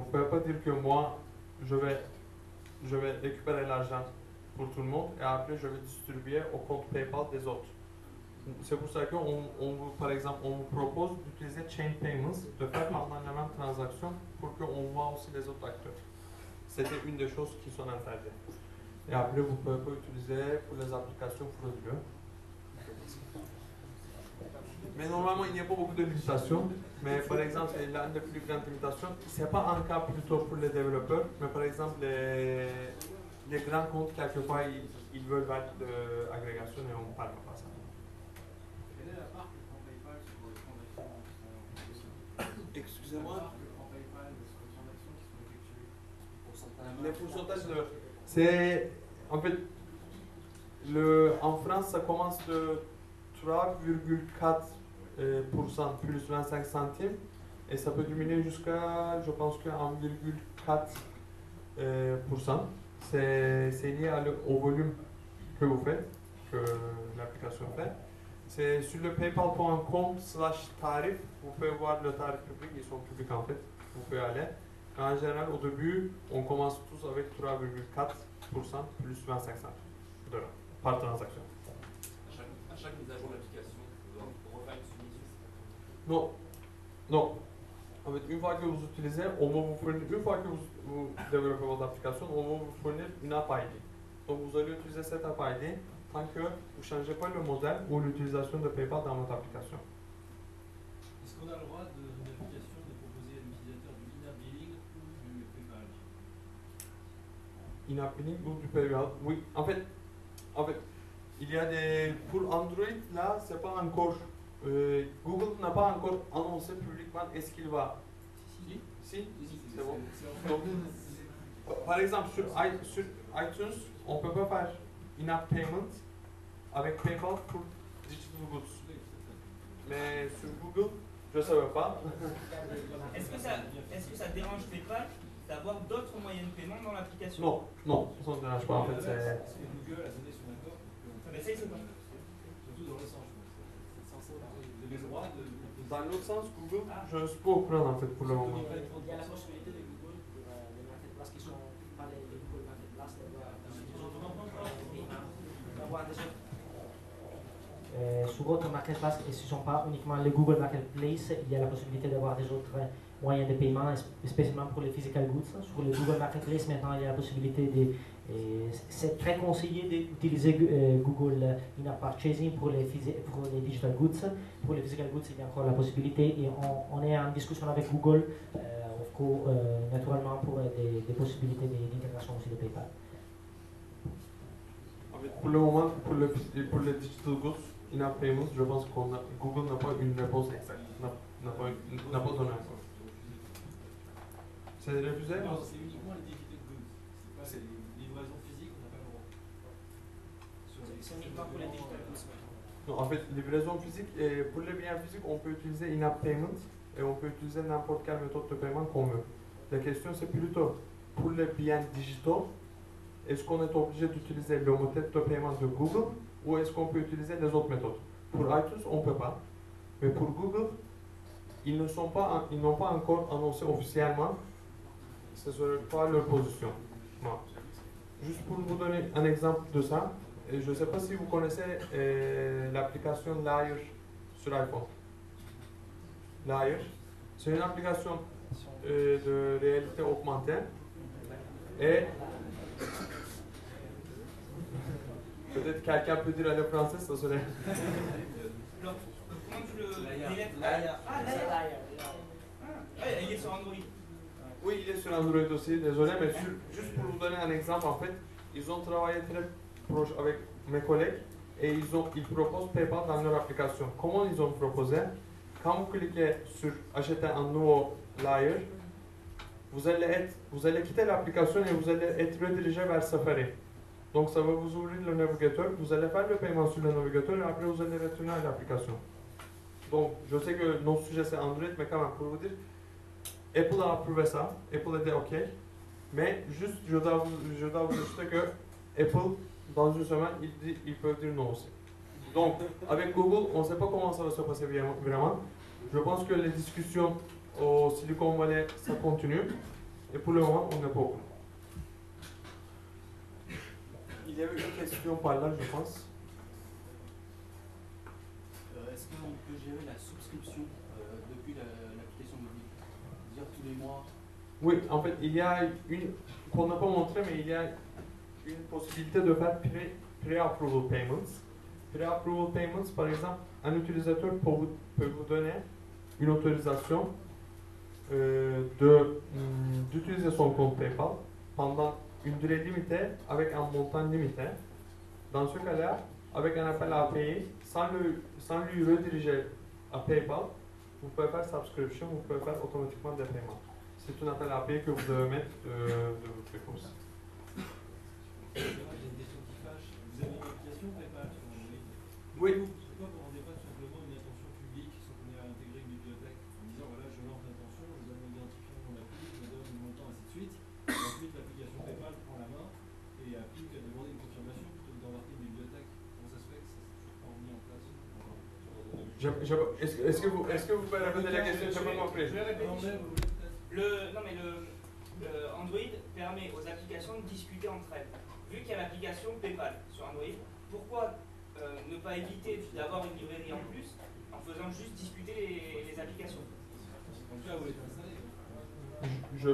ne pouvez pas dire que moi, je vais récupérer l'argent pour tout le monde et après je vais distribuer au compte PayPal des autres. C'est pour ça par exemple, on vous propose d'utiliser Chain Payments, de faire pendant la même transaction pour qu'on voit aussi les autres acteurs. C'était une des choses qui sont interdites. Et après, vous pouvez pas utiliser pour les applications frauduleuses. Mais normalement, il n'y a pas beaucoup de limitations. Mais par exemple, l'une des plus grandes limitations, ce n'est pas un cas plutôt pour les développeurs, mais par exemple, les grands comptes, quelquefois, ils veulent faire de l'agrégation et on ne parle pas ça. Quelle est la part que prend PayPal sur les transactions? Excusez-moi. PayPal sur les transactions qui sont effectuées. Les pourcentages, c'est en fait, en France, ça commence de 3,4% plus 25 centimes et ça peut diminuer jusqu'à, je pense, que 1,4%. C'est lié au volume que vous faites, que l'application fait. C'est sur le paypal.com/tarif, vous pouvez voir le tarif public, ils sont publics en fait, vous pouvez aller. En général, au début, on commence tous avec 3,4% plus 25 centimes $ par transaction. À chaque mise à jour de l'application, vous refaire une soumission? Non, non. En fait, une fois que vous utilisez, une fois que vous développez votre application, on va vous fournir une App ID. Donc vous allez utiliser cette App ID tant que vous ne changez pas le modèle ou l'utilisation de PayPal dans votre application. Est-ce qu'on a le droit d'une application de proposer à l'utilisateur du in-app billing ou du PayPal? In-app billing ou du PayPal? Oui, en fait, il y a des. Pour Android, là, c'est pas encore. Google n'a pas encore annoncé publiquement est-ce qu'il va. Si, c'est bon. Donc, par exemple, sur iTunes, on ne peut pas faire in-app payment avec PayPal pour digital goods. Mais sur Google, je ne savais pas. Est-ce que ça dérange PayPal d'avoir d'autres moyens de paiement dans l'application? Non, non, ça ne dérange pas. En fait, c'est. Google a donné son accord. Mais ça, il sait pas. Surtout dans le sens, vous avez le droit de. Dans l'autre sens, Google, je ne suis pas au courant en fait pour le moment. Il y a la possibilité de Google, pour les marketplaces qui sont pas les Google Marketplaces, d'avoir des autres. Sur d'autres marketplaces, et ce ne sont pas uniquement les Google Marketplace, il y a la possibilité d'avoir des autres moyens de paiement, spécialement pour les physical goods. Sur les Google Marketplace, maintenant, il y a la possibilité de. C'est très conseillé d'utiliser Google In-App Purchasing pour les digital goods. Pour les physical goods, il y a encore la possibilité et on est en discussion avec Google, naturellement, pour des possibilités d'intégration aussi de PayPal. En fait, pour le moment, pour les digital goods, In-App Payments, je pense que Google n'a pas une réponse exacte. N'a pas donné encore. C'est refusé? Non, c'est uniquement les digital goods. C'est pas les livraisons physiques, on n'a pas le droit. C'est uniquement pour les digital goods. Non, en fait, livraison physique, et pour les biens physiques, on peut utiliser In-App Payments et on peut utiliser n'importe quelle méthode de paiement qu'on veut. La question, c'est plutôt pour les biens digitaux, est-ce qu'on est obligé d'utiliser le méthode de paiement de Google ou est-ce qu'on peut utiliser les autres méthodes? Pour iTunes, on ne peut pas. Mais pour Google, ils n'ont pas encore annoncé officiellement ce serait pas leur position. Non. Juste pour vous donner un exemple de ça, je ne sais pas si vous connaissez l'application Lyre sur iPhone. Lyre, c'est une application de réalité augmentée et peut-être quelqu'un peut dire le français, ça serait. Alors, comment tu le délètes? Ah, il est sur Android. Oui, il est sur Android aussi, désolé, mais juste pour vous donner un exemple, en fait, ils ont travaillé très proche avec mes collègues et ils proposent PayPal dans leur application. Comment ils ont proposé? Quand vous cliquez sur acheter un nouveau Lyre, vous allez quitter l'application et vous allez être redirigé vers Safari. Donc ça va vous ouvrir le navigateur, vous allez faire le paiement sur le navigateur et après vous allez retourner à l'application. Donc je sais que notre sujet c'est Android, mais quand même pour vous dire, Apple a approuvé ça, Apple était OK, mais juste je dois vous ajouter que Apple, dans une semaine, il peut dire non aussi. Donc avec Google, on ne sait pas comment ça va se passer vraiment. Je pense que les discussions au Silicon Valley, ça continue. Et pour le moment, on n'est pas au courant. Il y avait une question par là, je pense. Est-ce qu'on peut gérer la souscription depuis l'application mobile? Dire tous les mois? Oui, en fait, il y a une, qu'on n'a pas montré, mais il y a une possibilité de faire pre-approval payments. Pre-approval payments, par exemple, un utilisateur peut vous donner une autorisation d'utiliser son compte PayPal pendant une durée limitée avec un montant limité. Dans ce cas-là, avec un appel à API, sans lui rediriger à PayPal, vous pouvez faire subscription, vous pouvez faire automatiquement des paiements. C'est un appel à API que vous devez mettre de votre course. J'ai une question qui fâche. Vous avez une application PayPal sur Android? Oui. Pourquoi vous ne rendez pas tout simplement une intention publique sans qu'on ait à intégrer une bibliothèque en disant voilà, je lance l'intention, je donne l'identifiant de mon appli, je donne le montant, ainsi de suite. Et ensuite, l'application PayPal prend la main et il n'y a plus qu'à demander une confirmation plutôt que d'embarquer une bibliothèque. Comment ça se fait que ça s'est toujours pas mis en place? Est-ce que vous pouvez répéter la question? Je n'ai pas compris. Non mais le Android permet aux applications de discuter entre elles. Vu qu'il y a l'application PayPal sur Android, pourquoi ne pas éviter d'avoir une librairie en plus en faisant juste discuter les applications? Donc là, vous l'êtes installé. Je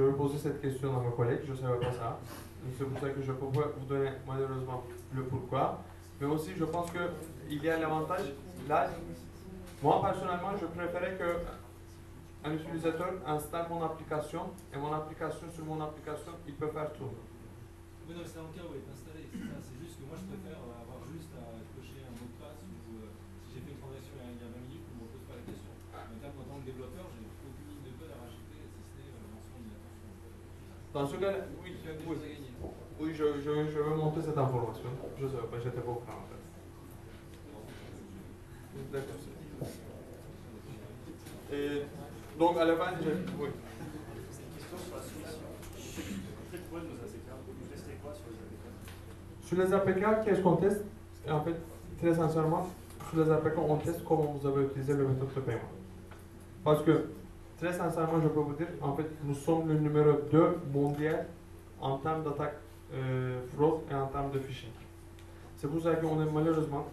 vais poser cette question à mes collègues, je ne savais pas ça. C'est pour ça que je peux pas vous donner malheureusement le pourquoi. Mais aussi, je pense qu'il y a l'avantage. Là, moi personnellement, je préférais qu'un utilisateur installe mon application et mon application, sur mon application, il peut faire tout. Oui, non, c'est dans le cas où elle est installée. C'est juste que moi, je préfère avoir juste à cocher un mot de passe ou si j'ai fait une transaction il y a 20 minutes, on ne me pose pas la question. Mais en tant que développeur, j'ai aucune ligne de code à rajouter si ce n'est le lancement d'une intention. Dans ce cas-là, oui, je veux monter cette information. Je ne sais pas, j'étais pas au courant en fait. D'accord. Et donc à la fin, oui. C'est une question sur la soumission. Quel point nos APK? Vous testez quoi sur les APK? Sur les APK, qu'est-ce qu'on teste? En fait, très sincèrement, sur les APK, on teste comment vous avez utilisé le méthode de paiement. Parce que, très sincèrement, je peux vous dire, en fait, nous sommes le numéro 2 mondial en termes d'attaque fraude et en termes de phishing. C'est pour ça qu'on est malheureusement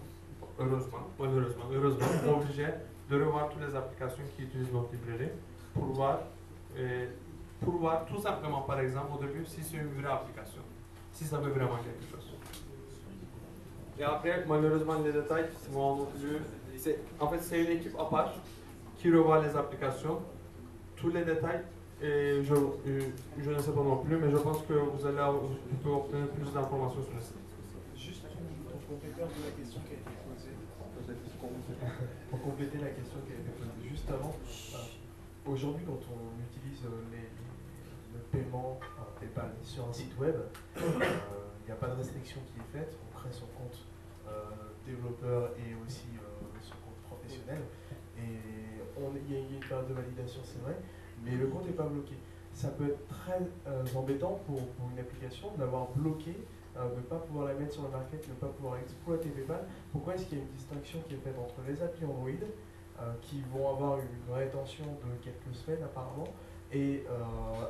obligé de revoir toutes les applications qui utilisent notre librairie pour voir tout simplement, par exemple, au début, si c'est une vraie application, si ça veut vraiment quelque chose. Et après, malheureusement, les détails vont en fait, c'est une équipe à part qui revoit les applications, tous les détails, et je ne sais pas non plus, mais je pense que vous pouvez obtenir plus d'informations sur le site. Juste pour compléter un peu la question qui a été posée, pour compléter la question qui a été posée juste avant, aujourd'hui quand on utilise le paiement PayPal sur un site web, il n'y a pas de restriction qui est faite, on crée son compte développeur et aussi son compte professionnel, et il y a une période de validation, c'est vrai, mais le compte n'est pas bloqué. Ça peut être très embêtant pour une application d'avoir bloqué, de ne pas pouvoir la mettre sur le market, de ne pas pouvoir exploiter PayPal. Pourquoi est-ce qu'il y a une distinction qui est faite entre les applis Android, qui vont avoir une rétention de quelques semaines apparemment, et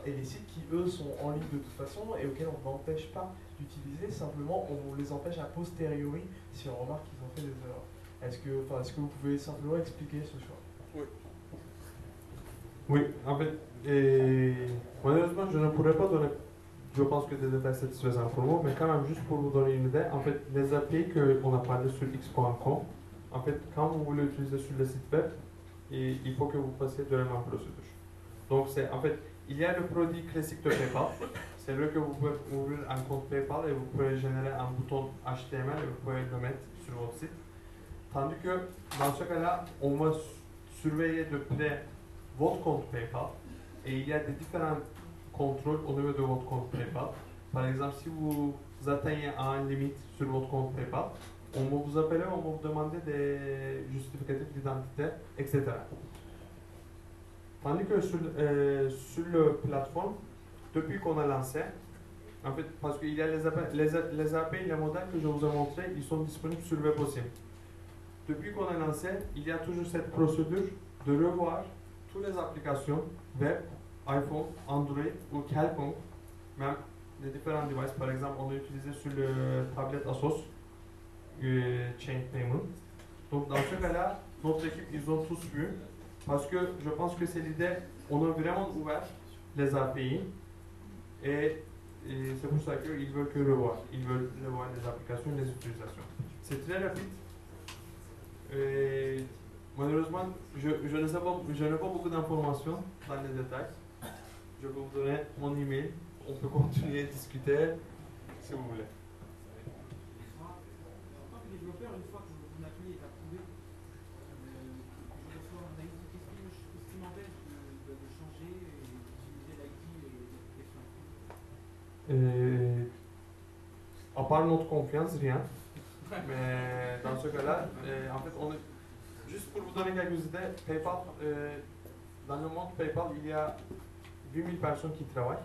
les sites qui eux sont en ligne de toute façon et auxquels on n'empêche pas d'utiliser, simplement on les empêche a posteriori si on remarque qu'ils ont fait des erreurs. Est-ce que vous pouvez simplement expliquer ce choix? Oui. Oui, en fait, malheureusement, je ne pourrais pas donner, je pense que des détails satisfaisants pour vous, mais quand même, juste pour vous donner une idée, en fait, les API qu'on a parlé sur x.com, en fait, quand vous voulez l'utiliser sur le site web, il faut que vous passiez de la même procédure. Donc, en fait, il y a le produit classique de PayPal, c'est là que vous pouvez ouvrir un compte PayPal et vous pouvez générer un bouton HTML et vous pouvez le mettre sur votre site. Tandis que, dans ce cas-là, on va surveiller de près votre compte PayPal et il y a des différents contrôles au niveau de votre compte PayPal. Par exemple, si vous atteignez à une limite sur votre compte PayPal, on va vous appeler, on va vous demander des justificatifs d'identité, etc. Tandis que sur la plateforme, depuis qu'on a lancé, en fait, parce qu'il y a les API, les modèles que je vous ai montrés, ils sont disponibles sur le web aussi. Depuis qu'on a lancé, il y a toujours cette procédure de revoir toutes les applications web, iPhone, Android ou quelconque, même les différents devices, par exemple, on a utilisé sur le tablette Asos, Chain Payment. Donc, dans ce cas-là, notre équipe, ils ont tous vu, parce que je pense que c'est l'idée, on a vraiment ouvert les API, et c'est pour ça qu'ils veulent que revoir. Ils veulent revoir les applications et les utilisations. C'est très rapide. Et malheureusement, je n'ai pas beaucoup d'informations dans les détails. Je vais vous donner mon email. On peut continuer à discuter si vous voulez. En tant que développeur, une fois que mon appli est approuvé, que je reçois un ID, qu'est-ce qui m'empêche de changer et d'utiliser l'ID et l'application? À part notre confiance, rien. Mais dans ce cas-là, en fait, juste pour vous donner quelques idées, PayPal, dans le monde PayPal, il y a 8000 personnes qui travaillent.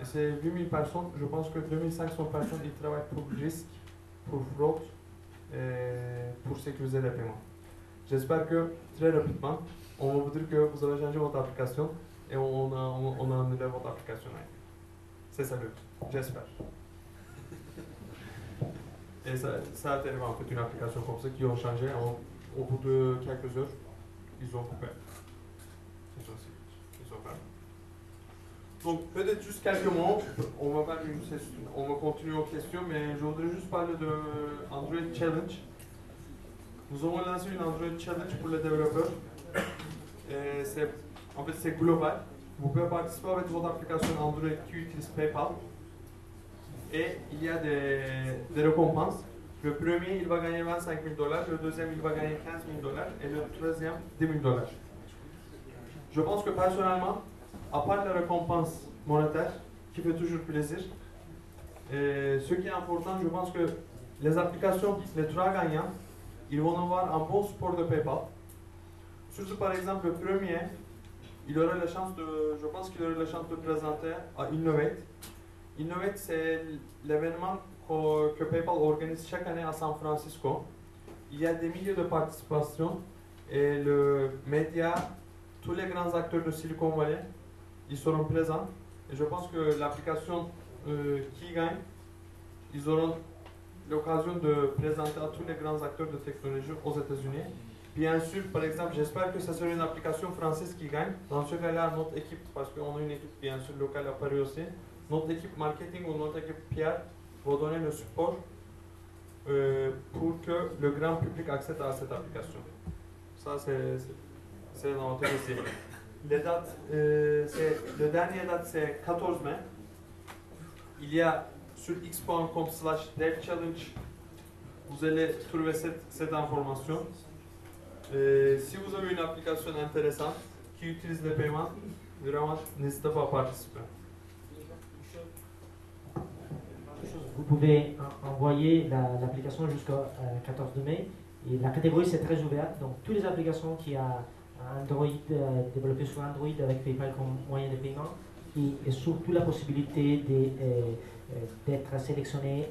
Et ces 8000 personnes, je pense que 2500 personnes ils travaillent pour risque, pour fraude, et pour sécuriser les paiements. J'espère que très rapidement, on va vous dire que vous avez changé votre application et on a annulé votre application. C'est ça le but, j'espère. Et ça a été en fait une application comme ça qui ont changé. Au bout de quelques heures, ils ont coupé. Ils ont fermé. Donc peut-être juste quelques mots. On va faire une session, on va continuer aux questions, mais je voudrais juste parler de Android Challenge. Nous avons lancé une Android Challenge pour les développeurs. En fait, c'est global. Vous pouvez participer avec votre application Android qui utilise PayPal. Et il y a des récompenses. Le premier, il va gagner 25 000 $. Le deuxième, il va gagner 15 000 $. Et le troisième, 10 000 $. Je pense que personnellement, à part la récompense monétaire, qui fait toujours plaisir, ce qui est important, je pense que les applications, les trois gagnants, ils vont avoir un bon support de PayPal. Surtout par exemple, le premier, je pense qu'il aura la chance de présenter à Innovate. Innovate, c'est l'événement que PayPal organise chaque année à San Francisco. Il y a des milliers de participations et le média, tous les grands acteurs de Silicon Valley, ils seront présents. Et je pense que l'application qui gagne, ils auront l'occasion de présenter à tous les grands acteurs de technologie aux États-Unis. Bien sûr, par exemple, j'espère que ce sera une application française qui gagne. Dans ce cas-là, notre équipe, parce qu'on a une équipe bien sûr locale à Paris aussi, notre équipe marketing ou notre équipe PR va donner le support pour que le grand public accède à cette application. Ça, c'est l'avantage ici. Les dates, le dernier date, c'est 14 mai. Il y a sur x.com/devchallenge, vous allez trouver cette information. Si vous avez une application intéressante qui utilise les paiements, vraiment, n'hésitez pas à participer. Vous pouvez envoyer l'application jusqu'au 14 mai. Et la catégorie, c'est très ouverte. Donc, toutes les applications qui ont Android, développées sur Android avec PayPal comme moyen de paiement, et surtout la possibilité d'être sélectionné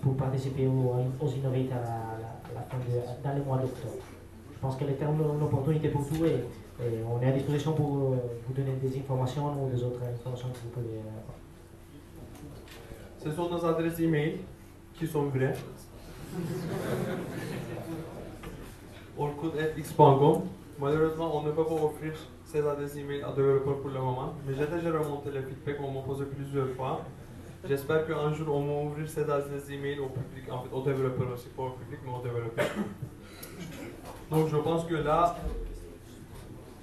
pour participer aux Innovate dans le mois d'octobre. Je pense qu'elle est une opportunité pour tout et on est à disposition pour vous donner des informations ou des autres informations que vous pouvez avoir. Ce sont nos adresses e-mail qui sont vraies. orkut@x.com. Malheureusement, on ne peut pas offrir ces adresses e-mail à développeurs pour le moment, mais j'ai déjà remonté les feedbacks, on m'a posé plusieurs fois. J'espère qu'un jour on va ouvrir ces adresses e-mail au public, en fait aux développeurs aussi, pas au public mais aux développeurs. Donc je pense que là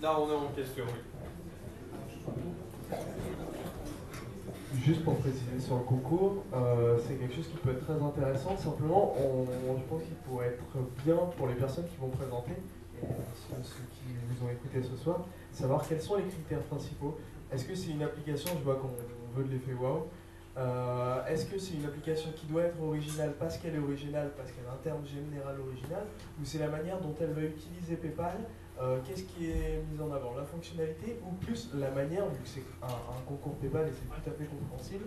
on est en question. Juste pour préciser sur le concours, c'est quelque chose qui peut être très intéressant. Simplement, je pense qu'il pourrait être bien pour les personnes qui vont présenter, et ceux qui vous ont écouté ce soir, savoir quels sont les critères principaux. Est-ce que c'est une application, je vois qu'on veut de l'effet wow. Est-ce que c'est une application qui doit être originale parce qu'elle est originale, parce qu'elle a un terme général original, ou c'est la manière dont elle va utiliser PayPal? Qu'est-ce qui est mis en avant? La fonctionnalité ou plus la manière, vu que c'est un concours PayPal et c'est tout à fait compréhensible,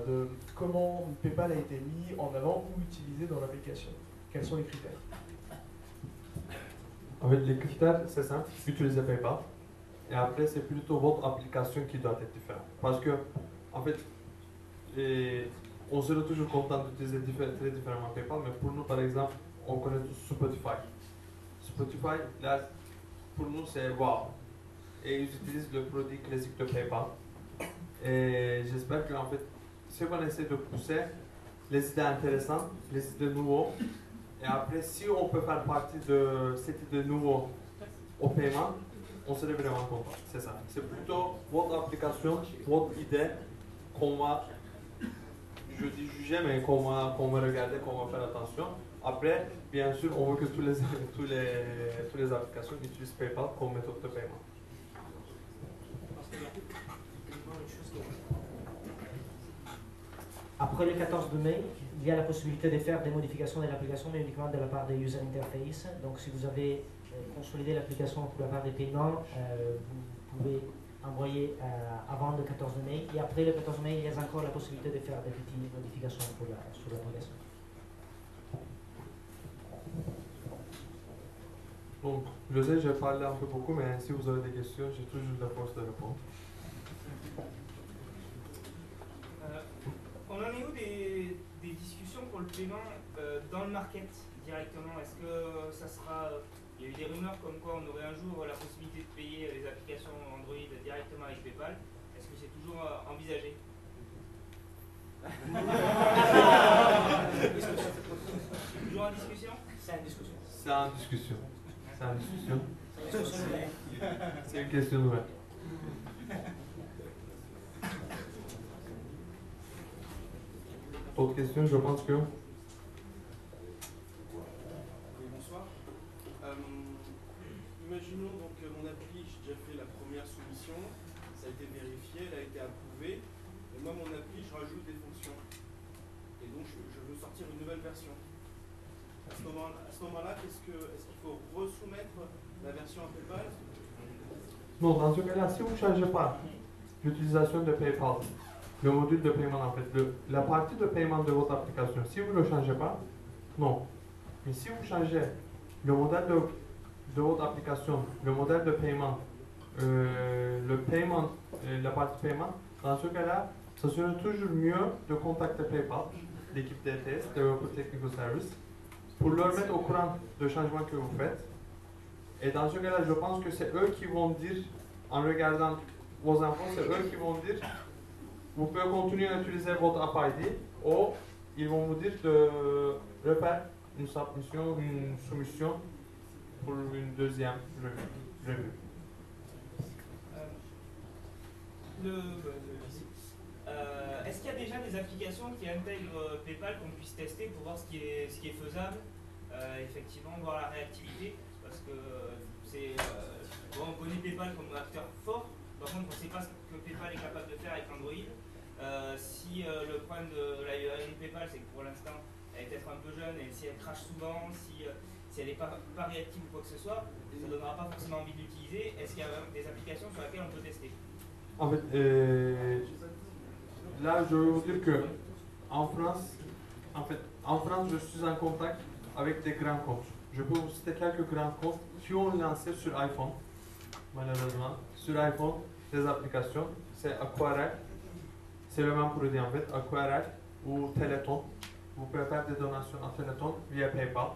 de comment PayPal a été mis en avant ou utilisé dans l'application? Quels sont les critères? En fait, les critères, c'est simple, utilisez PayPal. Et après, c'est plutôt votre application qui doit être différente. Parce que, en fait, on serait toujours content d'utiliser très différemment PayPal, mais pour nous, par exemple, on connaît tous Spotify. Spotify, là, pour nous, c'est wow. Et ils utilisent le produit classique de PayPal. Et j'espère qu'en fait, ce qu'on essaie de pousser, les idées intéressantes, les idées nouveaux, et après, si on peut faire partie de cette idée nouveau au paiement, on serait vraiment content. C'est ça. C'est plutôt votre application, votre idée qu'on va, je dis juger, mais qu'on va regarder, qu'on va faire attention. Après, bien sûr, on veut que toutes les applications utilisent PayPal comme méthode de paiement. Après le 14 de mai, il y a la possibilité de faire des modifications de l'application, mais uniquement de la part des user interface. Donc si vous avez consolidé l'application pour la part des paiements, vous pouvez envoyer avant le 14 de mai. Et après le 14 mai, il y a encore la possibilité de faire des petites modifications sur l'application. Donc, je sais, j'ai parlé un peu beaucoup, mais si vous avez des questions, j'ai toujours la force de répondre. On en est où des discussions pour le paiement dans le market directement? Est-ce que ça sera... il y a eu des rumeurs comme quoi on aurait un jour la possibilité de payer les applications Android directement avec PayPal. Est-ce que c'est toujours envisagé? Toujours en discussion? C'est une discussion. C'est en discussion. C'est en discussion. C'est une question ouverte. Autre question, je pense que... Oui, bonsoir. Imaginons donc mon appli, j'ai déjà fait la première soumission, ça a été vérifié, elle a été approuvée, et moi mon appli, je rajoute des fonctions. Et donc je veux sortir une nouvelle version. À ce moment-là, est-ce qu'il faut resoumettre la version à PayPal? Non, dans ce cas-là, si vous ne changez pas l'utilisation de PayPal, le module de paiement en fait, la partie de paiement de votre application, si vous ne le changez pas, non. Mais si vous changez le modèle de votre application, le modèle de paiement, le paiement, la partie paiement, dans ce cas-là, ça serait toujours mieux de contacter PayPal, l'équipe DTS, Developer Technical Service, pour leur mettre au courant de changements que vous faites. Et dans ce cas-là, je pense que c'est eux qui vont dire, en regardant vos infos, c'est eux qui vont dire vous pouvez continuer à utiliser votre App ID ou ils vont vous dire de refaire une submission, une soumission pour une deuxième revue. Est-ce qu'il y a déjà des applications qui intègrent PayPal qu'on puisse tester pour voir ce qui est faisable, effectivement, voir la réactivité? Parce que bon, on connaît PayPal comme acteur fort, par contre on ne sait pas ce que PayPal est capable de faire avec Android. Si le problème de la URL PayPal, c'est que pour l'instant elle est peut-être un peu jeune, et si elle crache souvent, si elle n'est pas réactive ou quoi que ce soit, ça ne donnera pas forcément envie de l'utiliser. Est-ce qu'il y a des applications sur lesquelles on peut tester? En fait, là je veux vous dire que en France, je suis en contact avec des grands comptes. Je peux vous citer quelques grands comptes qui ont lancé sur iPhone, malheureusement, sur iPhone, des applications. C'est Aquarelle, c'est le même produit en fait, Aquarelle ou Téléthon. Vous pouvez faire des donations à Téléthon via PayPal.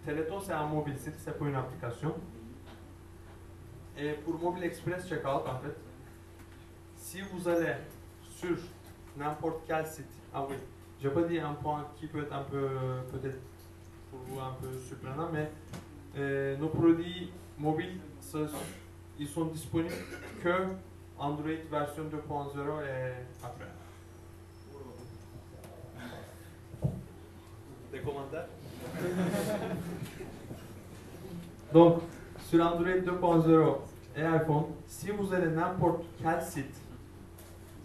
Téléthon, c'est un mobile site, c'est pas une application. Et pour Mobile Express Checkout, en fait, si vous allez sur n'importe quel site, ah oui, je peux dire un point qui peut être un peu, peut-être pour vous un peu surprenant, mais nos produits mobiles, ils sont disponibles que Android version 2.0 et après. Des commentaires? Donc, sur Android 2.0 et iPhone, si vous allez n'importe quel site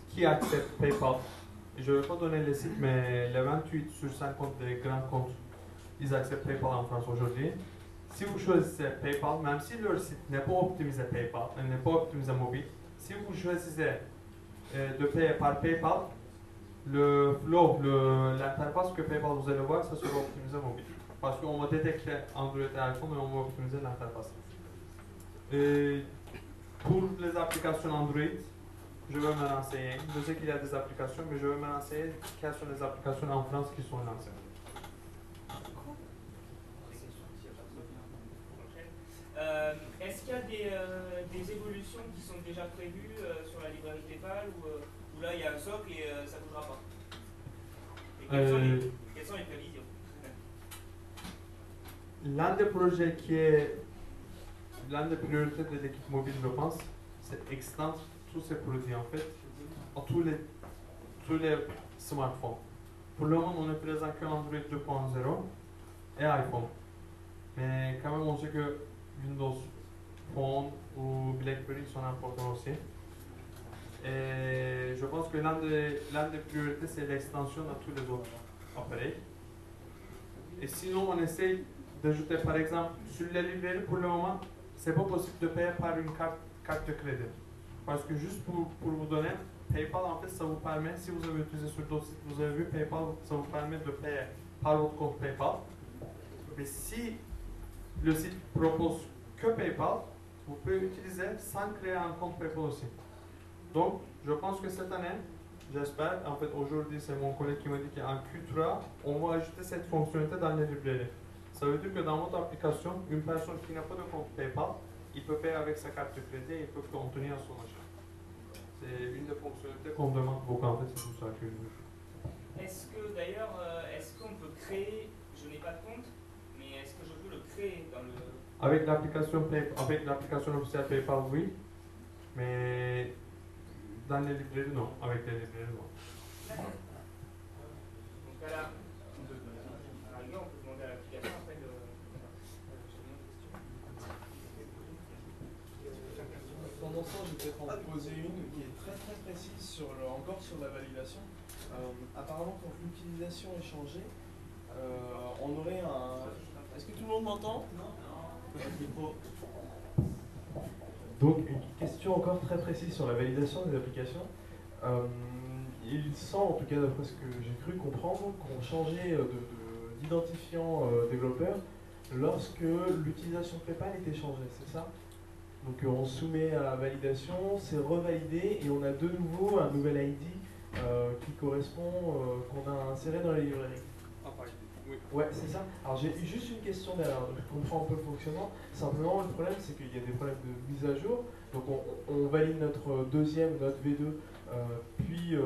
qui accepte PayPal, je ne vais pas donner les sites, mais les 28 sur 50 des grands comptes, ils acceptent PayPal en France aujourd'hui. Si vous choisissez PayPal, même si leur site n'est pas optimisé PayPal, n'est pas optimisé mobile, si vous choisissez de payer par PayPal, le flow, l'interface que PayPal vous allez voir, ça sera optimisé mobile. parce qu'on va détecter Android et iPhone et on va optimiser l'interface. Et pour les applications Android, je vais me renseigner. Je sais qu'il y a des applications, mais je vais me renseigner quelles sont les applications en France qui sont lancées. Est-ce qu'il y a des évolutions qui sont déjà prévues sur la librairie PayPal ou là il y a un socle et ça ne bougera pas? Et quelles sont les prévisions? L'un des projets qui est l'un des priorités de l'équipe mobile, je pense, c'est extendre tous ces produits en fait à tous les smartphones. Pour le moment, on est présent que Android 2.0 et iPhone. Mais quand même, on sait que Windows Phone ou BlackBerry sont importants aussi. Et je pense que l'un des priorités, c'est l'extension à tous les autres appareils. Et sinon, on essaye d'ajouter, par exemple, sur les librairies, pour le moment, c'est pas possible de payer par une carte de crédit. Parce que juste pour vous donner, PayPal, en fait, ça vous permet, si vous avez utilisé sur d'autres sites, vous avez vu PayPal, ça vous permet de payer par votre compte PayPal. Mais si le site propose que PayPal, vous pouvez utiliser sans créer un compte PayPal aussi. Donc, je pense que cette année, j'espère, en fait aujourd'hui c'est mon collègue qui m'a dit qu'en Q3, on va ajouter cette fonctionnalité dans les librairies. Ça veut dire que dans votre application, une personne qui n'a pas de compte PayPal, il peut payer avec sa carte de crédit et il peut contenir son achat. C'est une des fonctionnalités qu'on demande beaucoup, en fait, c'est tout ça que je veux. Est-ce que d'ailleurs, est-ce qu'on peut créer, je n'ai pas de compte, mais est-ce que je peux le créer dans le... Avec l'application officielle PayPal, oui, mais dans les librairies, non. Avec les librairies, non. D'accord. Donc là, à la rigueur, on peut demander à l'application après de... Pendant ce temps, je vais peut-être en poser une qui est très très précise encore sur la validation. Apparemment, quand l'utilisation est changée, on aurait un... Est-ce que tout le monde m'entend? Non. Donc, une question encore très précise sur la validation des applications. Il semble, en tout cas d'après ce que j'ai cru comprendre, qu'on changeait d'identifiant développeur lorsque l'utilisation PayPal était changée, c'est ça? Donc on soumet à validation, c'est revalidé et on a de nouveau un nouvel ID qui correspond, qu'on a inséré dans la librairie. Oui. Ouais, c'est ça. Alors j'ai juste une question derrière, je comprends un peu le fonctionnement. Simplement, le problème, c'est qu'il y a des problèmes de mise à jour. Donc on valide notre notre V2, puis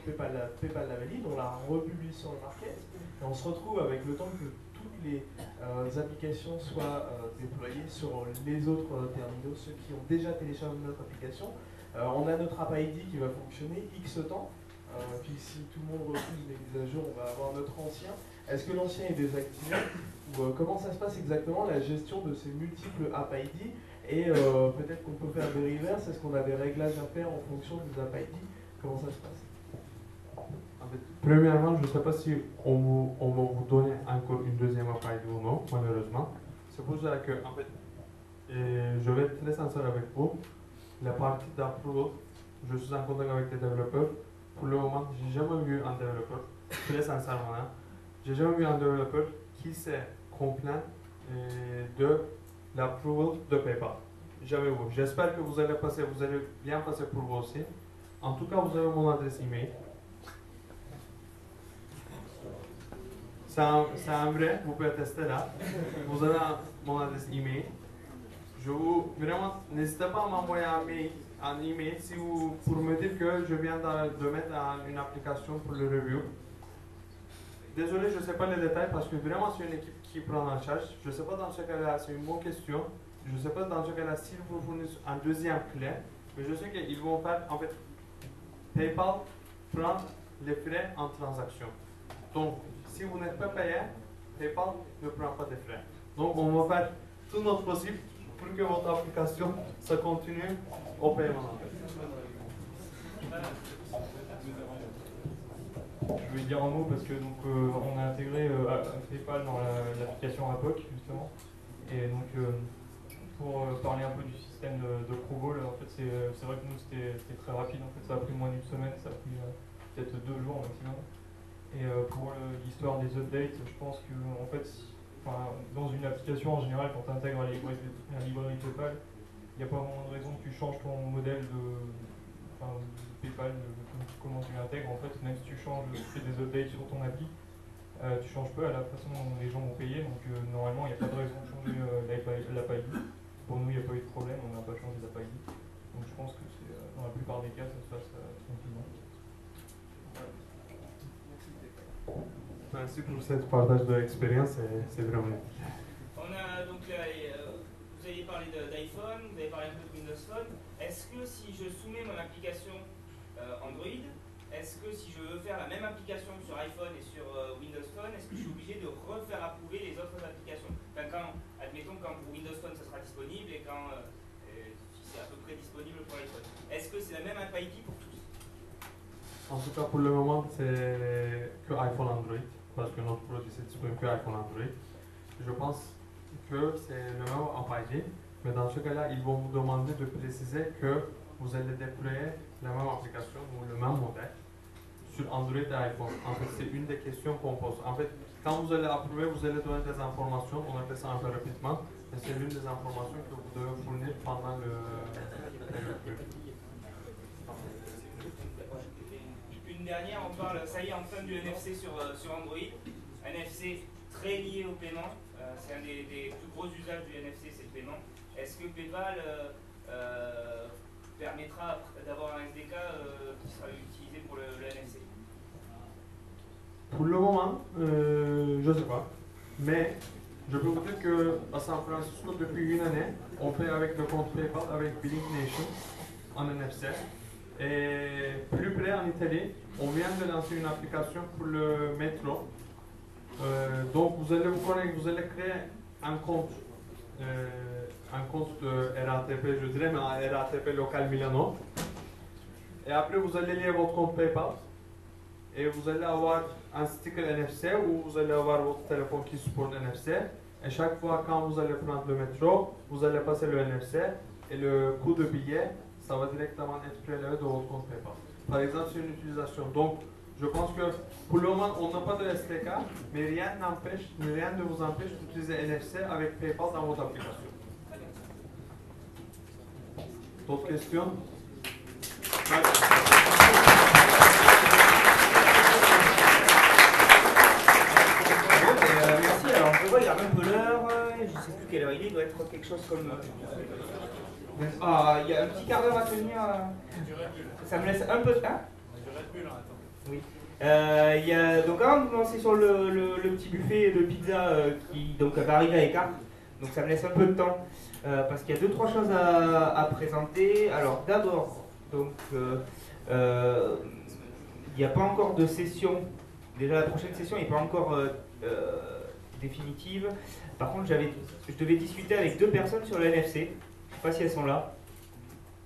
PayPal la valide, on la republie sur le market, et on se retrouve avec le temps que toutes les applications soient déployées sur les autres terminaux, ceux qui ont déjà téléchargé notre application. On a notre App ID qui va fonctionner X temps. Puis si tout le monde refuse les mises à jour, on va avoir notre ancien. Est-ce que l'ancien est désactivé? Ou comment ça se passe exactement, la gestion de ces multiples App ID? Et peut-être qu'on peut faire des reverse. Est-ce qu'on a des réglages à faire en fonction des App ID? Comment ça se passe? En fait, premièrement, je ne sais pas si on va vous donner encore une deuxième App ID ou non, malheureusement. C'est pour ça que, en fait, je vais être très sincère avec vous. La partie d'approval, je suis en contact avec les développeurs. Pour le moment, j'ai jamais vu un développeur, très sincèrement, hein, j'ai jamais vu un développeur qui s'est complaint de l'approval de PayPal. Jamais vu. J'espère que vous allez bien passer pour vous aussi. En tout cas, vous avez mon adresse email. C'est un vrai, vous pouvez tester là. Vous avez mon adresse email. Vraiment, n'hésitez pas à m'envoyer un email si pour me dire que je viens de mettre une application pour le review. Désolé, je ne sais pas les détails parce que vraiment c'est une équipe qui prend en charge. Je ne sais pas dans ce cas-là, c'est une bonne question. Je ne sais pas dans ce cas-là s'ils vous fournissent un deuxième clé, mais je sais qu'ils vont faire, en fait, PayPal prend les frais en transaction. Donc, si vous n'êtes pas payé, PayPal ne prend pas de frais. Donc, on va faire tout notre possible pour que votre application ça continue au paiement. Je vais dire un mot parce que donc on a intégré PayPal dans l'application APOC justement, et donc pour parler un peu du système d'approval, en fait c'est vrai que nous c'était très rapide, en fait ça a pris moins d'une semaine, ça a pris peut-être 2 jours maximum. Et pour l'histoire des updates, je pense que en fait, dans une application en général, quand tu intègres la librairie PayPal, il n'y a pas vraiment de raison que tu changes ton modèle de PayPal, comment tu l'intègres. En fait, même si tu changes, tu fais des updates sur ton appli, tu changes peu à la façon dont les gens vont payer. Donc normalement, il n'y a pas de raison de changer l'API. Pour nous, il n'y a pas eu de problème, on n'a pas changé l'API. Donc je pense que dans la plupart des cas, ça se passe tranquillement. Merci pour cette partage de l'expérience, c'est vraiment utile. On a donc vous avez parlé d'iPhone, vous avez parlé un peu de Windows Phone. Est-ce que si je soumets mon application Android, est-ce que si je veux faire la même application sur iPhone et sur Windows Phone, est-ce que je suis obligé de refaire approuver les autres applications? Enfin, admettons quand pour Windows Phone ça sera disponible et quand c'est à peu près disponible pour iPhone. Est-ce que c'est la même API pour tous? En tout cas, pour le moment, c'est que iPhone Android, parce que notre produit c'est disponible que iPhone Android. Je pense que c'est le même API, mais dans ce cas-là, ils vont vous demander de préciser que vous allez déployer la même application ou le même modèle sur Android et iPhone. En fait, c'est une des questions qu'on pose. En fait, quand vous allez approuver, vous allez donner des informations, on a fait ça un peu rapidement, mais c'est l'une des informations que vous devez fournir pendant le Une dernière, on parle, ça y est, enfin du NFC sur Android. NFC très lié au paiement. C'est un des plus gros usages du NFC, c'est le paiement. Est-ce que PayPal permettra d'avoir un SDK qui sera utilisé pour le NFC? Pour le moment, je ne sais pas. Mais je peux vous dire qu'à San Francisco, depuis une année, on fait avec le compte PayPal, avec Billing Nation, en NFC. Et plus près en Italie, on vient de lancer une application pour le métro. Donc vous allez vous connecter, vous allez créer un compte de RATP, je dirais, mais un RATP local Milano. Et après vous allez lier votre compte PayPal. Et vous allez avoir un sticker NFC où vous allez avoir votre téléphone qui supporte NFC. Et chaque fois quand vous allez prendre le métro, vous allez passer le NFC et le coût de billet, ça va directement être prélevé de votre compte PayPal. Par exemple, c'est une utilisation. Donc, je pense que pour le moment, on n'a pas de SDK, mais rien ne vous empêche d'utiliser NFC avec PayPal dans votre application. D'autres questions? Merci, alors je vois, il y a un peu l'heure, je ne sais plus quelle heure il est, il doit être quelque chose comme... Ah, il y a un petit quart d'heure à tenir. Ça me laisse un peu de temps. Oui. Donc avant de commencer sur le petit buffet de pizza qui donc, va arriver avec Art, donc ça me laisse un peu de temps parce qu'il y a 2-3 choses à présenter. Alors d'abord, donc il n'y a pas encore de session. Déjà la prochaine session n'est pas encore définitive. Par contre, je devais discuter avec 2 personnes sur le NFC. Je ne sais pas si elles sont là.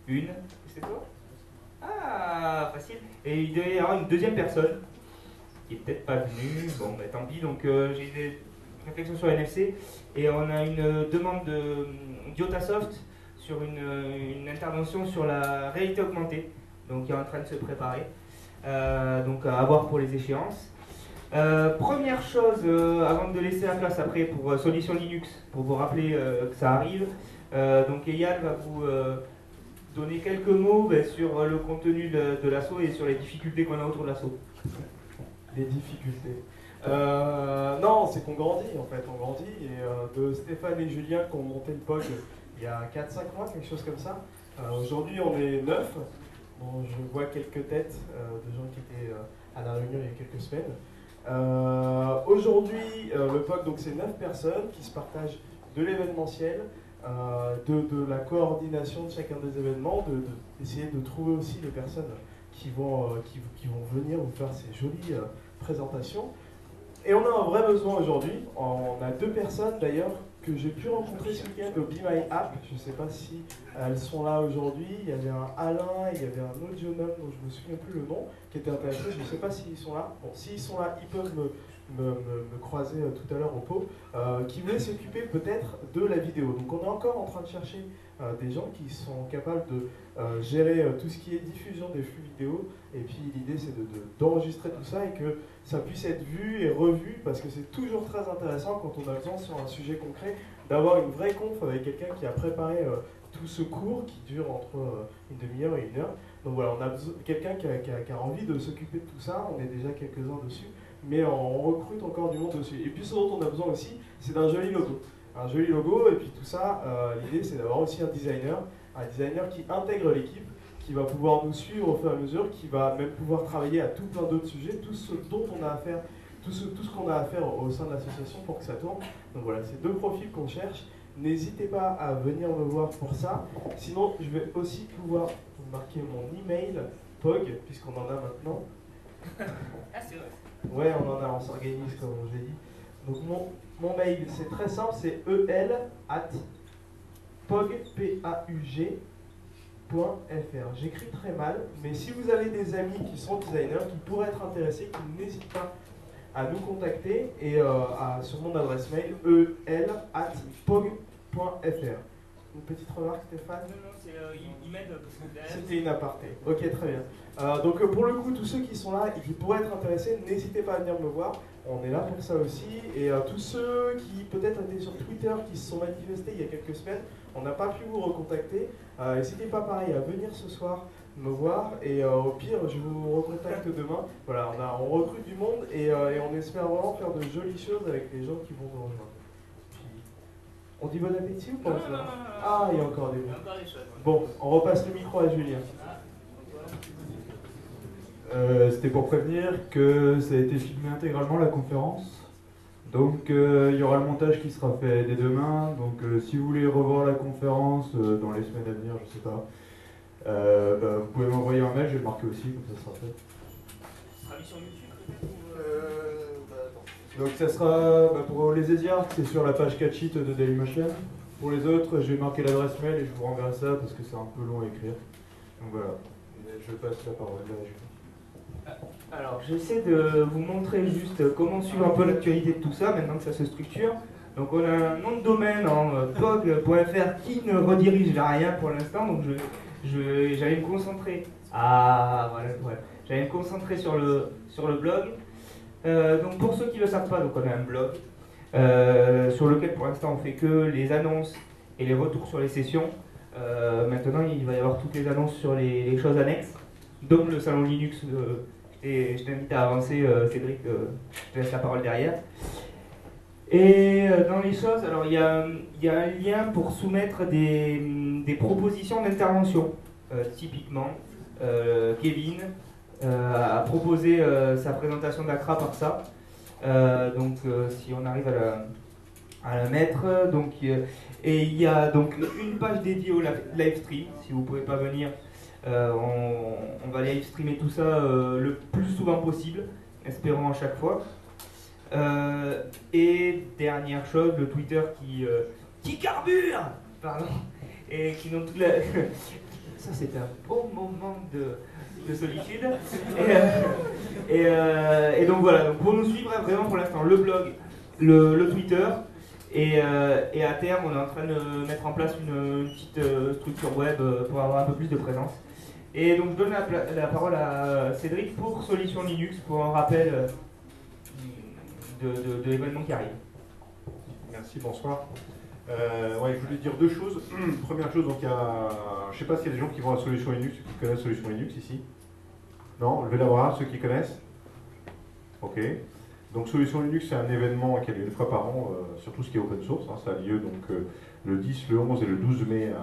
Une. C'est toi? Ah, facile. Et il devait y avoir une deuxième personne qui est peut-être pas venue. Bon, bah, tant pis. Donc j'ai des réflexions sur NFC et on a une demande d'Yotasoft sur une intervention sur la réalité augmentée. Donc qui est en train de se préparer. Donc à voir pour les échéances. Première chose, avant de laisser la place après pour Solution Linux, pour vous rappeler que ça arrive. Donc Eyal va vous donner quelques mots sur le contenu de l'assaut et sur les difficultés qu'on a autour de l'assaut. Les difficultés. Non, c'est qu'on grandit en fait, on grandit. Et de Stéphane et Julien qui ont monté le POG il y a 4-5 mois, quelque chose comme ça. Aujourd'hui on est 9. Bon, je vois quelques têtes de gens qui étaient à la réunion il y a quelques semaines. Aujourd'hui, le POG, donc c'est 9 personnes qui se partagent de l'événementiel, de la coordination de chacun des événements, d'essayer de trouver aussi les personnes qui vont venir vous faire ces jolies présentations. Et on a un vrai besoin aujourd'hui. On a 2 personnes d'ailleurs que j'ai pu rencontrer ce week-end au Be My App. Je ne sais pas si elles sont là aujourd'hui. Il y avait un Alain, il y avait un autre jeune homme dont je ne me souviens plus le nom, qui était intéressé. Je ne sais pas s'ils sont là. Bon, s'ils sont là, ils peuvent me croiser tout à l'heure au pot, qui voulait s'occuper peut-être de la vidéo. Donc on est encore en train de chercher des gens qui sont capables de gérer tout ce qui est diffusion des flux vidéo. Et puis l'idée c'est d'enregistrer tout ça et que ça puisse être vu et revu, parce que c'est toujours très intéressant quand on a besoin sur un sujet concret d'avoir une vraie conf avec quelqu'un qui a préparé tout ce cours qui dure entre une demi-heure et 1 heure. Donc voilà, on a quelqu'un qui a envie de s'occuper de tout ça, on est déjà quelques-uns dessus, mais on recrute encore du monde dessus. Et puis ce dont on a besoin aussi, c'est d'un joli logo. Un joli logo, et puis tout ça, l'idée c'est d'avoir aussi un designer qui intègre l'équipe, qui va pouvoir nous suivre au fur et à mesure, qui va même pouvoir travailler à tout plein d'autres sujets, tout ce dont on a à faire, tout ce qu'on a à faire au sein de l'association pour que ça tourne. Donc voilà, c'est 2 profils qu'on cherche. N'hésitez pas à venir me voir pour ça. Sinon, je vais aussi pouvoir vous marquer mon email, POG, puisqu'on en a maintenant. Ah, c'est vrai. Ouais, on s'organise comme je l'ai dit. Donc mon mail, c'est très simple, c'est el@pog.fr. J'écris très mal, mais si vous avez des amis qui sont designers, qui pourraient être intéressés, qui n'hésitent pas à nous contacter et sur mon adresse mail el@pog.fr. Une petite remarque, Stéphane? Non, c'est il m'aide. C'était une aparté. Ok, très bien. Donc pour le coup, tous ceux qui sont là et qui pourraient être intéressés, n'hésitez pas à venir me voir. On est là pour ça aussi. Et tous ceux qui peut-être étaient sur Twitter, qui se sont manifestés il y a quelques semaines, on n'a pas pu vous recontacter. N'hésitez pas pareil à venir ce soir me voir. Et au pire, je vous recontacte demain. Voilà, on recrute du monde et on espère vraiment faire de jolies choses avec les gens qui vont nous rejoindre. On dit bon appétit ou pas? Non. Ah, il y a encore des Il y mots. a encore des choses. Bon, on repasse le micro à Julien. C'était pour prévenir que ça a été filmé intégralement la conférence. Donc il y aura le montage qui sera fait dès demain. Donc si vous voulez revoir la conférence dans les semaines à venir, je sais pas, vous pouvez m'envoyer un mail, je vais le marquer aussi, comme ça sera fait. Ce sera mis sur YouTube peut-être Donc ça sera pour les Eziarts, c'est sur la page catch sheet de Dailymotion. Pour les autres, je vais marquer l'adresse mail et je vous renverrai ça parce que c'est un peu long à écrire. Donc voilà, je passe la parole à Julie. Alors, j'essaie de vous montrer juste comment suivre un peu l'actualité de tout ça, maintenant que ça se structure. Donc, on a un nom de domaine en pog.fr qui ne redirige vers rien pour l'instant, donc j'allais me concentrer. Ah, voilà. J'allais me concentrer sur le blog. Donc, pour ceux qui ne le savent pas, donc on a un blog sur lequel pour l'instant on fait que les annonces et les retours sur les sessions. Maintenant, il va y avoir toutes les annonces sur les choses annexes, donc le salon Linux. Et je t'invite à avancer, Cédric, je te laisse la parole derrière. Et dans les choses, alors il y a un lien pour soumettre des propositions d'intervention. Typiquement, Kevin a proposé sa présentation d'Acra par ça. Donc si on arrive à la mettre. Donc, et il y a donc une page dédiée au live stream, si vous ne pouvez pas venir. On va live streamer tout ça le plus souvent possible, espérons à chaque fois. Et dernière chose, le Twitter qui carbure, pardon, et qui dans toute la... Ça c'est un bon moment de solitude. Et donc voilà, donc pour nous suivre vraiment pour l'instant, le blog, le Twitter. Et à terme, on est en train de mettre en place une petite structure web pour avoir un peu plus de présence. Et donc je donne la parole à Cédric pour Solutions Linux, pour un rappel de l'événement qui arrive. Merci, bonsoir. Ouais, je voulais dire 2 choses. Première chose, donc je ne sais pas s'il y a des gens qui vont à Solutions Linux, qui connaissent Solutions Linux ici. Non, levez la main, ceux qui connaissent. Ok. Donc Solutions Linux, c'est un événement qui a lieu 1 fois par an sur tout ce qui est open source. Ça a lieu donc le 10, le 11 et le 12 mai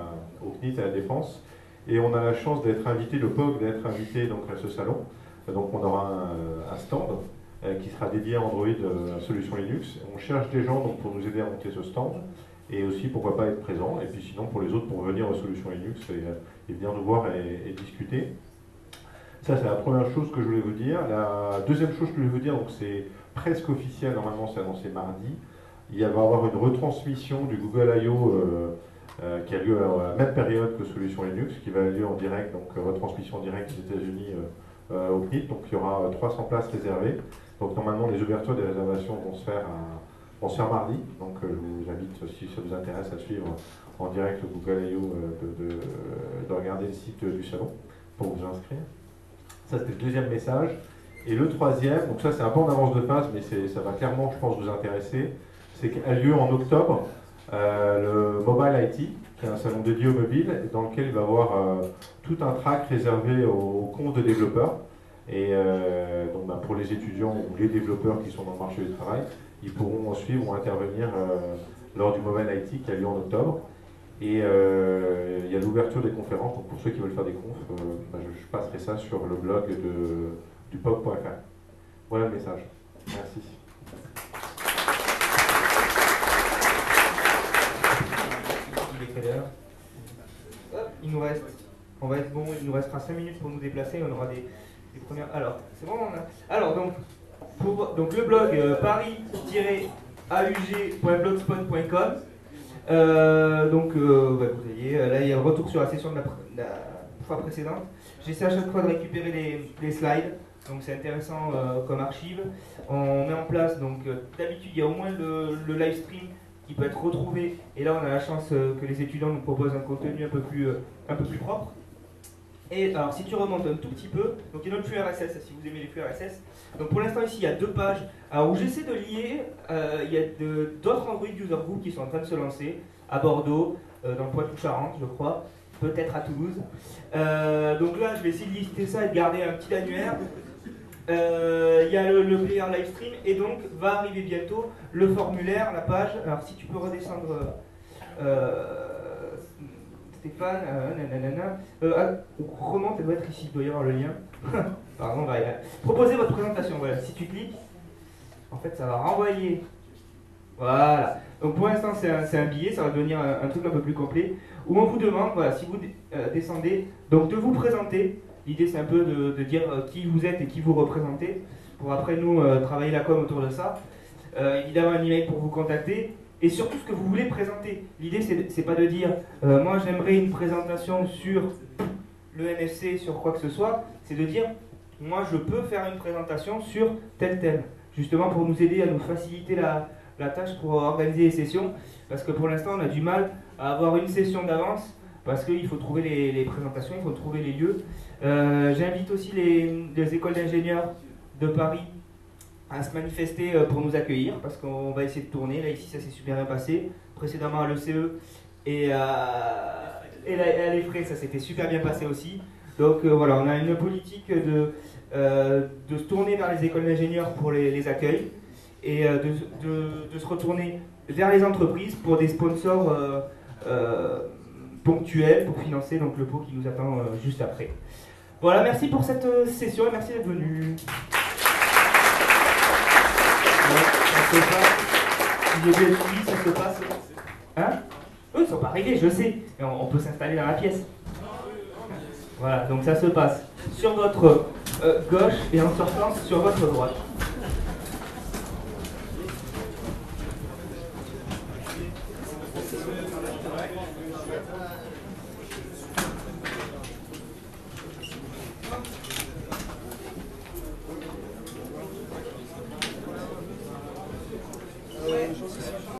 au CNIT à la Défense. Et on a la chance d'être invité, le POG, d'être invité donc, à ce salon. Donc on aura un stand qui sera dédié à Android à Solutions Linux. On cherche des gens donc, pour nous aider à monter ce stand. Et aussi, pourquoi pas être présent. Et puis sinon, pour les autres, pour venir aux Solutions Linux et venir nous voir et discuter. Ça, c'est la première chose que je voulais vous dire. La deuxième chose que je voulais vous dire, donc c'est presque officiel, normalement c'est annoncé mardi. Il va y avoir une retransmission du Google I.O. Qui a lieu à la même période que Solutions Linux, qui va avoir lieu en direct, donc retransmission en direct des États-Unis au CNIT. Donc il y aura 300 places réservées. Donc normalement les ouvertures des réservations vont se faire mardi. Donc je vous invite, si ça vous intéresse, à suivre en direct le Google I.O. de regarder le site du salon pour vous inscrire. Ça, c'était le deuxième message. Et le troisième, donc ça c'est un peu en avance de phase, mais ça va clairement, je pense, vous intéresser, c'est qu'a lieu en octobre le Mobile IT, qui est un salon dédié au mobile, dans lequel il va y avoir tout un track réservé aux comptes de développeurs. Et donc pour les étudiants ou les développeurs qui sont dans le marché du travail, ils pourront suivre ou intervenir lors du Mobile IT qui a lieu en octobre. Et il y a l'ouverture des conférences, donc pour ceux qui veulent faire des confs, je passerai ça sur le blog du POC.fr. Voilà le message. Merci. Il est quelle heure? Il nous reste, on va être bon, il nous restera 5 minutes pour nous déplacer, on aura des premières. Alors, c'est bon, on a. Alors, donc le blog paris-aug.blogspot.com. Vous voyez, là il y a le retour sur la session de la fois précédente. J'essaie à chaque fois de récupérer les slides, donc c'est intéressant comme archive. On met en place, donc d'habitude il y a au moins le live stream qui peut être retrouvé, et là on a la chance que les étudiants nous proposent un contenu un peu plus propre. Et alors si tu remontes un tout petit peu, donc il y a notre flux RSS, si vous aimez les flux RSS. Donc pour l'instant ici il y a 2 pages où j'essaie de lier, il y a d'autres Android User Group qui sont en train de se lancer, à Bordeaux, dans le Poitou-Charentes je crois, peut-être à Toulouse. Donc là je vais essayer de lister ça et de garder un petit annuaire. Il y a le player live stream, et donc va arriver bientôt le formulaire, la page. Alors si tu peux redescendre... Stéphane, remonte, elle doit être ici, il doit y avoir le lien. Pardon, proposez votre présentation, voilà, si tu cliques, en fait ça va renvoyer. Voilà, donc pour l'instant c'est un billet, ça va devenir un truc un peu plus complet, où on vous demande, voilà, si vous descendez, donc de vous présenter. L'idée c'est un peu de dire qui vous êtes et qui vous représentez, pour après nous travailler la com autour de ça. Évidemment un email pour vous contacter. Et surtout ce que vous voulez présenter. L'idée c'est pas de dire moi j'aimerais une présentation sur le NFC, sur quoi que ce soit, c'est de dire moi je peux faire une présentation sur tel thème, justement pour nous aider à nous faciliter la tâche pour organiser les sessions, parce que pour l'instant on a du mal à avoir une session d'avance, parce qu'il faut trouver les présentations, il faut trouver les lieux. J'invite aussi les écoles d'ingénieurs de Paris à se manifester pour nous accueillir, parce qu'on va essayer de tourner. Là ici ça s'est super bien passé, précédemment à l'ECE et à l'EFRE ça s'était super bien passé aussi. Donc voilà, on a une politique de se tourner vers les écoles d'ingénieurs pour les accueils, et de se retourner vers les entreprises pour des sponsors ponctuels pour financer donc le pot qui nous attend juste après. Voilà, merci pour cette session et merci d'être venu. Ça se passe. Si j'ai bien suivi, ça se passe. Hein? Eux, ils sont pas arrivés, je sais. Mais on peut s'installer dans la pièce. Voilà, donc ça se passe sur votre gauche et en sortant sur votre droite.